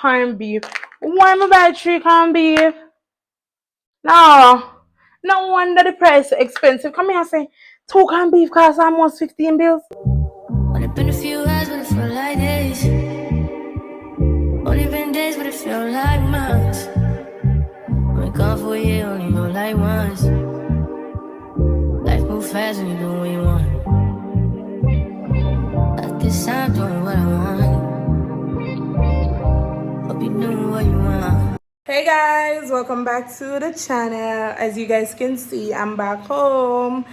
Corned beef. Why am I buy 3 corned beef? No. No wonder the price is expensive. Come here and say 2 corned beef costs almost 15 bills. Only been a few hours, but it feel like days. Only been days, but it feel like months. Been gone for a year, only know like once. Life move fast when you do what you want. At this time, doing what I want. Hope you doing what you want. Hey guys, welcome back to the channel. As you guys can see, I'm back home.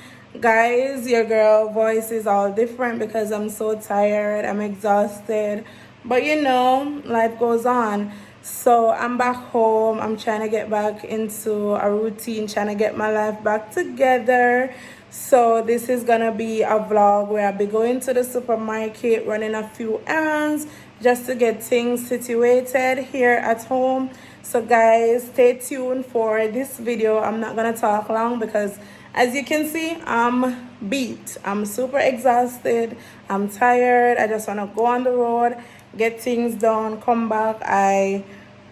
Guys, your girl voice is all different because I'm so tired, I'm exhausted, but you know, life goes on. So I'm back home. I'm trying to get back into a routine, trying to get my life back together. So this is gonna be a vlog where I'll be going to the supermarket, running a few errands just to get things situated here at home. So guys, stay tuned for this video. I'm not gonna talk long because as you can see, I'm beat. I'm super exhausted. I'm tired. I just want to go on the road, get things done, come back. I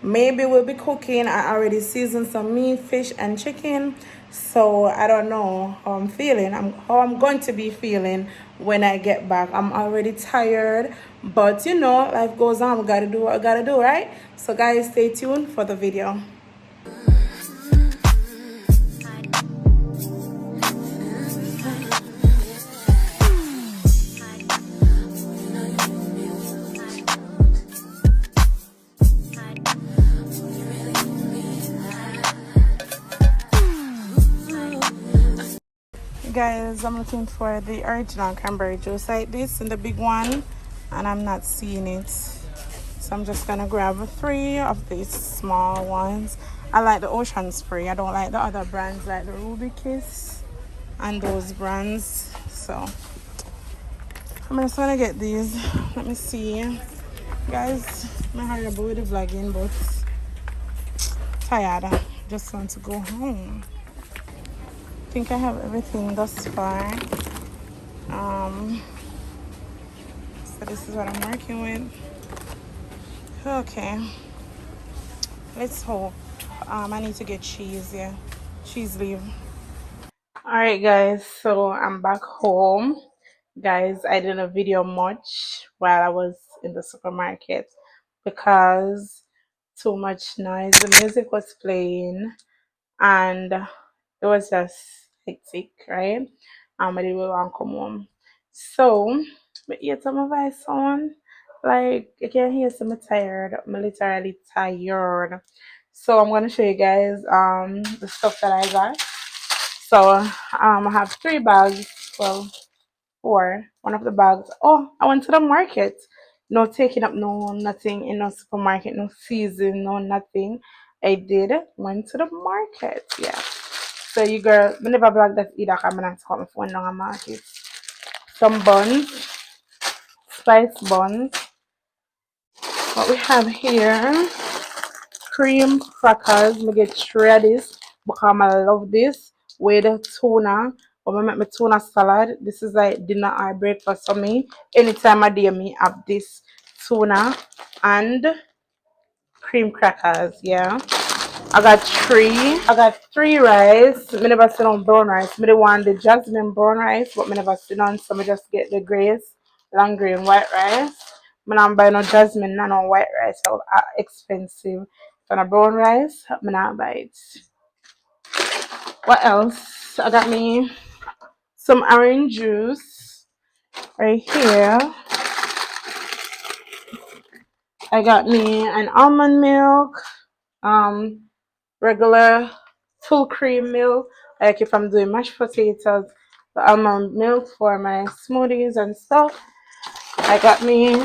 maybe will be cooking. I already seasoned some meat, fish, and chicken. So I don't know how I'm feeling. How I'm going to be feeling when I get back. I'm already tired, but you know, life goes on. We gotta do what I gotta do, right? So guys, stay tuned for the video. Guys, I'm looking for the original cranberry juice like this in the big one, and I'm not seeing it. So I'm just gonna grab 3 of these small ones. I like the Ocean Spray. I don't like the other brands like the Ruby Kiss and those brands. So I'm just gonna get these. Let me see. Guys, I'm hurry up with the vlogging, but tired. Just want to go home. I think I have everything thus far. So this is what I'm working with. Okay, let's hope. I need to get cheese. Yeah, cheese leaf. All right, guys. So I'm back home. Guys, I didn't video much while I was in the supermarket because too much noise. The music was playing and it was just hectic, right? I didn't want to come home. So, but yet some voice on. Like you can hear some tired. I'm literally tired. So I'm gonna show you guys the stuff that I got. So I have 3 bags. Well, 4. One of the bags. Oh, I went to the market. No taking up no nothing in no supermarket, no season, no nothing. I did went to the market. Yeah. So you girl, me never blog that either. I'm gonna call my phone down a market. Some buns, spice buns. What we have here, cream crackers. Me get 3 of this because I love this with tuna. When I make my tuna salad, this is like dinner or breakfast for me. Anytime I do, me have this tuna and cream crackers. Yeah. I got 3. I got 3 rice. Me never sit on brown rice. Me the want the jasmine brown rice, but me never sit on, so me just get the grace, long grain white rice. Me not buy no jasmine, no white rice. So expensive. So a brown rice, me not buy it. What else? I got me some orange juice right here. I got me an almond milk. Regular full cream milk, like if I'm doing mashed potatoes, the almond milk for my smoothies and stuff. I got me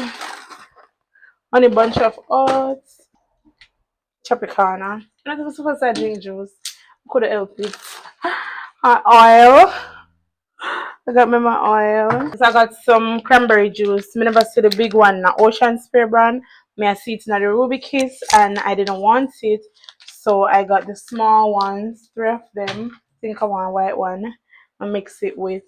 honey bunch of oats, Tropicana. I was supposed to drink juice. Could have helped it. Oil. I got me my oil. So I got some cranberry juice. Me never see the big one, the Ocean Spray brand. Me I see it in the Ruby Kiss and I didn't want it. So I got the small ones, 3 of them. I think I want a white one. I mix it with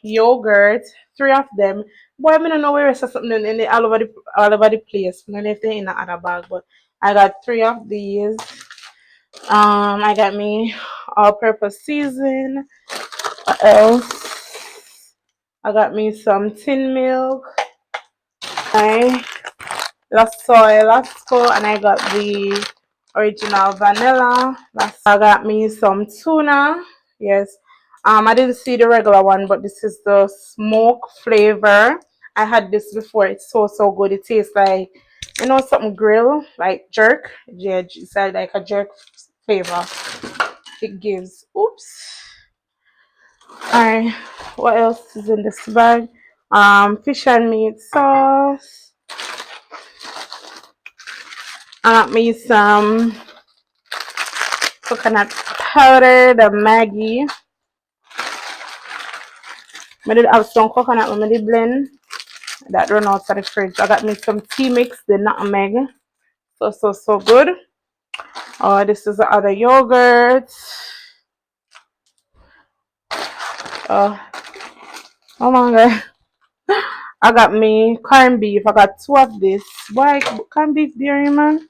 yogurt, three of them. Boy, I don't know where it's something in the all over the place. I left it in the other bag, but I got three of these. I got me all-purpose season. What else? I got me some tin milk. I lost soy, Lasco, and I got the original vanilla. I got me some tuna. Yes. I didn't see the regular one, but this is the smoke flavor. I had this before. It's so good. It tastes like something grill, like jerk. Yeah, it's like a jerk flavor. It gives. Oops. Alright. What else is in this bag? Fish and meat sauce. I got me some coconut powder, the Maggi. I did have some coconut when I did blend that run out of the fridge. I got me some tea mix, the nutmeg. So good. Oh, this is the other yogurt. Oh, oh my god. I got me corned beef. I got two of this. Why corned beef dairy man?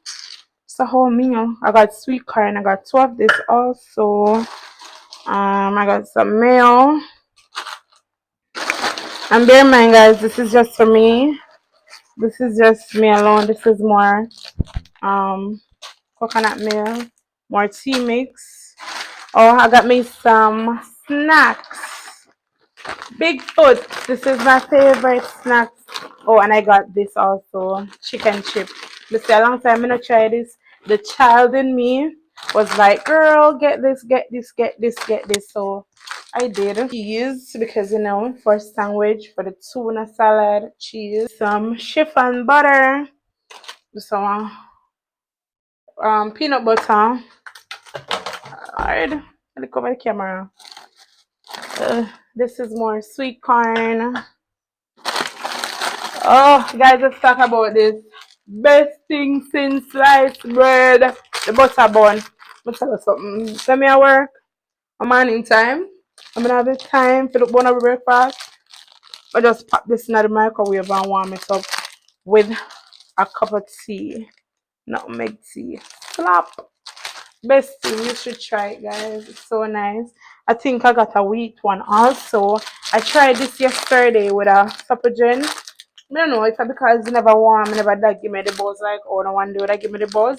It's a whole meal. I got sweet corn. I got two of this also. I got some mayo. And bear in mind, guys, this is just for me. This is just me alone. This is more coconut milk, more tea mix. Oh, I got me some snacks. Bigfoot. This is my favorite snack. Oh, and I got this also, chicken chip. This a long time I not try this. The child in me was like, "Girl, get this, get this, get this, get this." So I did. Cheese because for sandwich, for the tuna salad, cheese, some chiffon butter, some peanut butter. Alright, let me cover the camera. This is more sweet corn. Oh, guys, let's talk about this. Best thing since sliced bread, the butter bun. I'll tell you something. Tell me at work, a morning time. I'm gonna have the time for the bun of breakfast. I just pop this in the microwave and warm it up with a cup of tea. Nutmeg tea. Slap. Best thing, you should try it, guys. It's so nice. I think I got a wheat one also. I tried this yesterday with a supper gen. I don't know, it's because it's never warm, never that give me the buzz like oh no one do that give me the buzz.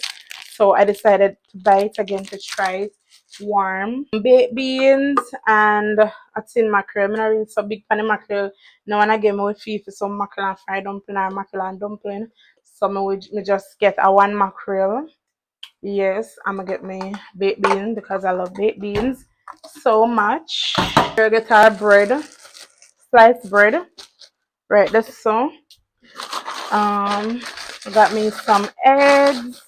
So I decided to buy it again to try it warm. Baked beans and a tin mackerel. I'm not really so big pan of mackerel. No one again me with fee for some mackerel and fried dumpling or mackerel and dumpling. So me just get a one mackerel. Yes, I'm gonna get me baked beans because I love baked beans so much. We'll get our bread, sliced bread. Right, this so. I got me some eggs.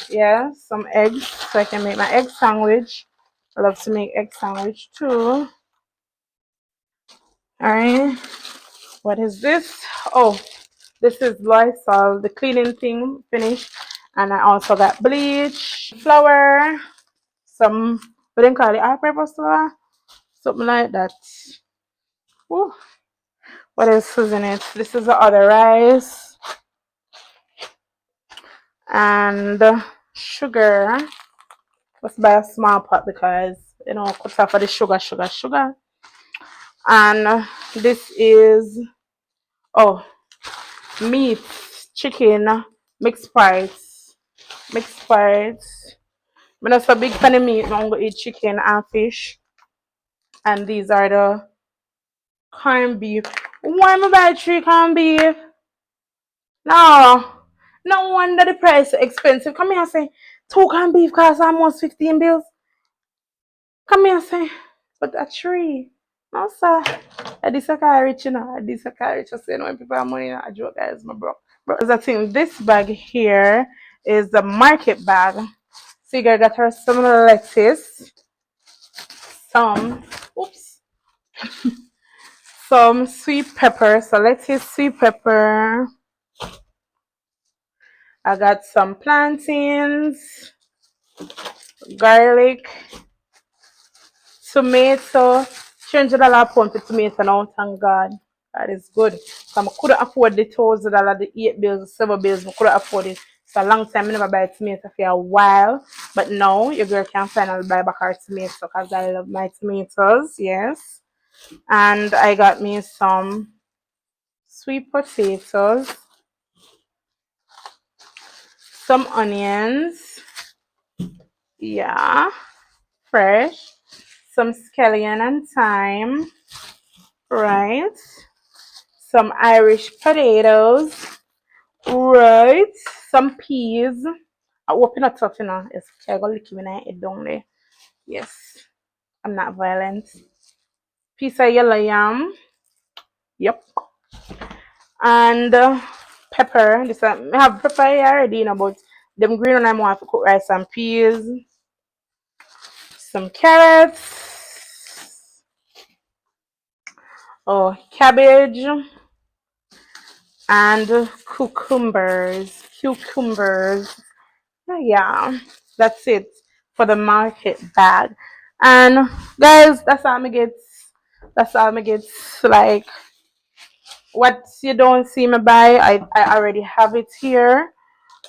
Yeah, some eggs so I can make my egg sandwich. I love to make egg sandwich too. Alright, what is this? Oh, this is Lysol, the cleaning thing finished. And I also got bleach, flour, some, what do you call it, all-purpose flour? Something like that. Ooh. What else is in it? This is the other rice. And sugar. Let's buy a small pot because cut off for the sugar. And this is meat, chicken, mixed parts. Mixed parts. I'm not so big fan of meat, I'm gonna eat chicken and fish. And these are the corned beef. Why am I buy three corned beef? No. No wonder the price is expensive. Come here and say two corned beef costs almost 15 bills. Come here and say, but a tree. No, sir. This a car rich, This a car rich. I say, when people have money, I joke, guys, my bro. But the thing, this bag here is the market bag. So you got her some lettuce, some, oops, some sweet pepper. So lettuce, sweet pepper. I got some plantains, garlic, Tomato, $300 pound for tomato now, thank God. That is good. So I couldn't afford the $1,000, the 8 bills, the 7 bills, I couldn't afford it. So a long time I never buy tomato for a while. But now your girl can finally buy back her tomato because I love my tomatoes, yes. And I got me some sweet potatoes, some onions, yeah, fresh, some scallion and thyme, right? Some Irish potatoes, right? Some peas. I open a tough, you know. It's okay, I go lick when I eat down there. Yes, I'm not violent. Piece of yellow yam, yep. And pepper. This I have pepper here already, you know, but them green one I want to cook rice and peas. Some carrots. Oh, cabbage and cucumbers. Cucumbers. Yeah, that's it for the market bag. And guys, that's how I get. That's how I get. Like what you don't see me buy, I already have it here.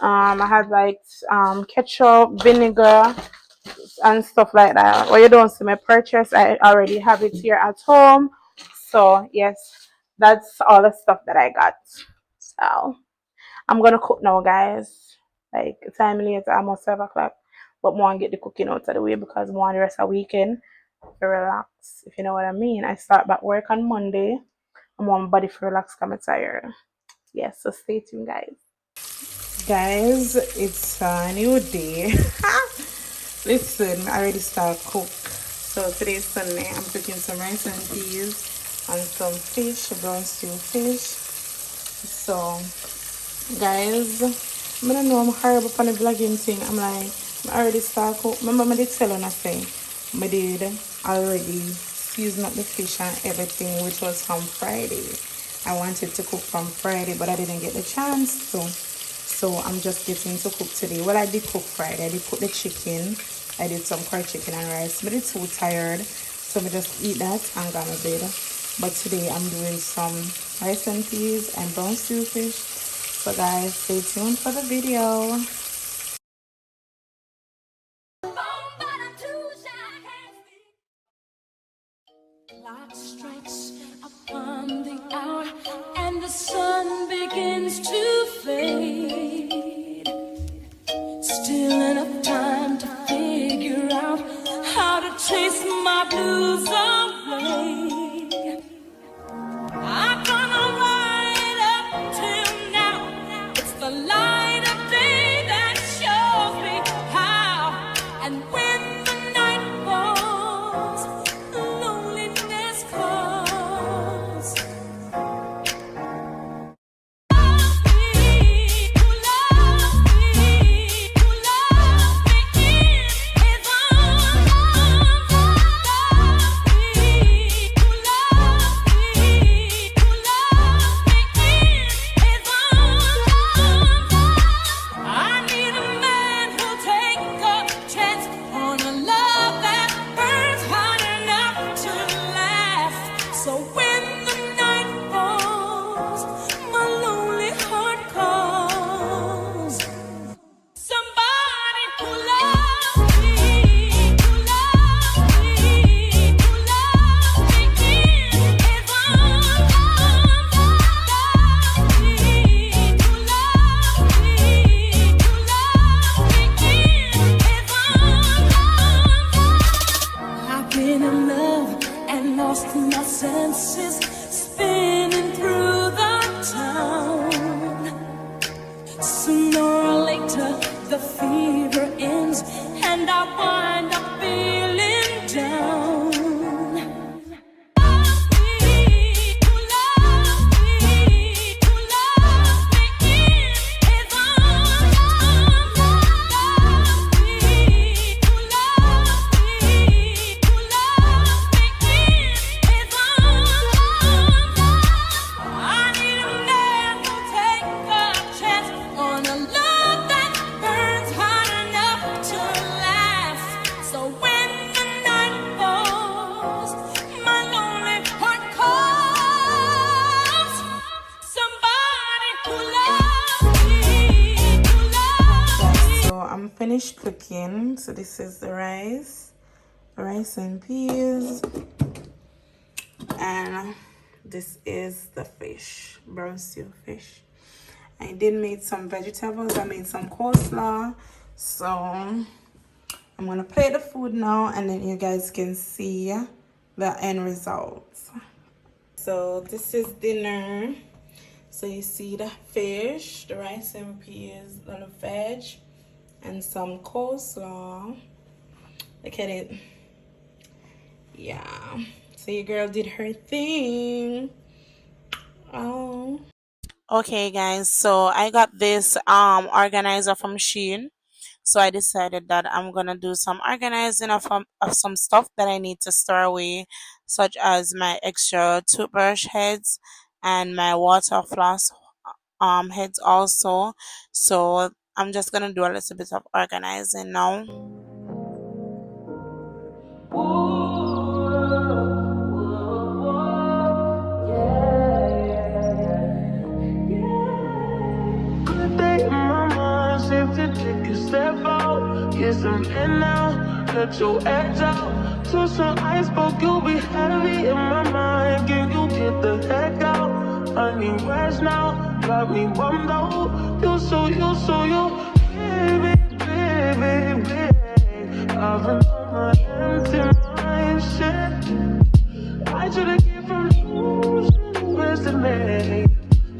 I had like ketchup, vinegar, and stuff like that. What you don't see me purchase, I already have it here at home. So yes, that's all the stuff that I got. So I'm gonna cook now, guys. Like time later, almost 7 o'clock. But more and get the cooking out of the way because more on the rest of the weekend to relax. If you know what I mean. I start back work on Monday. I'm on body for relax because I'm tired. Yes, so stay tuned, guys. Guys, it's a new day. Listen, I already started cook. So today's Sunday. I'm cooking some rice and peas and some fish, brown stew fish. So guys, I don't know, I'm horrible on the vlogging thing. I'm like, I already start cook. Remember I did tell on I say I did already season up the fish and everything, which was from Friday. I wanted to cook from Friday, but I didn't get the chance to. So I'm just getting to cook today. Well, I did cook Friday. I did cook the chicken. I did some curry chicken and rice. But it's too tired, so I just eat that and go to bed. But today I'm doing some rice and peas and brown stew fish. So guys, stay tuned for the video. Clock strikes upon the hour and the sun begins to fade. Still enough time to figure out how to chase my blues away. I've gone right up till now. It's the light of day that shows me how. And when the night falls, loneliness calls. So when the night falls, my lonely heart calls. Somebody who loves me, who loves me, who loves me in his arms. Loves me, who loves me, who loves me in his arms. I've been in love and lost my senses, spinning through the town. Sooner or later, the fever ends, and I wind up feeling down. On a love that burns hot enough to last. finished cooking. So this is the rice and peas, and this is the fish, brown stew fish. I did make some vegetables. I made some coleslaw. So I'm gonna plate the food now, and then you guys can see the end results. So this is dinner. So you see the fish, the rice and peas, the veg, and some coleslaw. Look at it. Yeah. So your girl did her thing. Oh. Okay guys, so I got this organizer from Shein. So I decided that I'm gonna do some organizing of some stuff that I need to store away, such as my extra toothbrush heads and my water floss heads also. So I'm just gonna do a little bit of organizing now. Take a step out, get some air now, let your edge out. To some iceberg, you'll be heavy in my mind. Can you get the heck out? I need rest now, got me bummed out. You, baby, baby, baby. I've been on my empty mind, shit. I should've came from losing yesterday.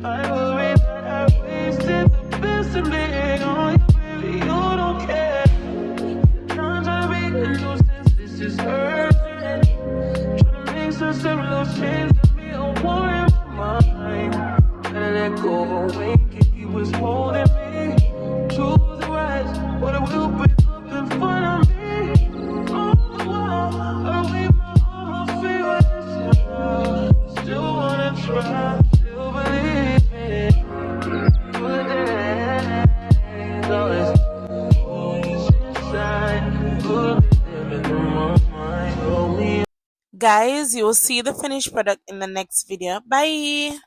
I worry that I wasted the best of me on you. You don't care. I'm trying to make a nuisance. This is urgent. Trying to make some simple change to me. I want in my mind. Gotta let go away. He was holding me. Choose the right, but it will break up in front of me. All the while, I wave my arms, feel it. Still wanna try, still believe it. Good days, always. Guys, you will see the finished product in the next video. Bye.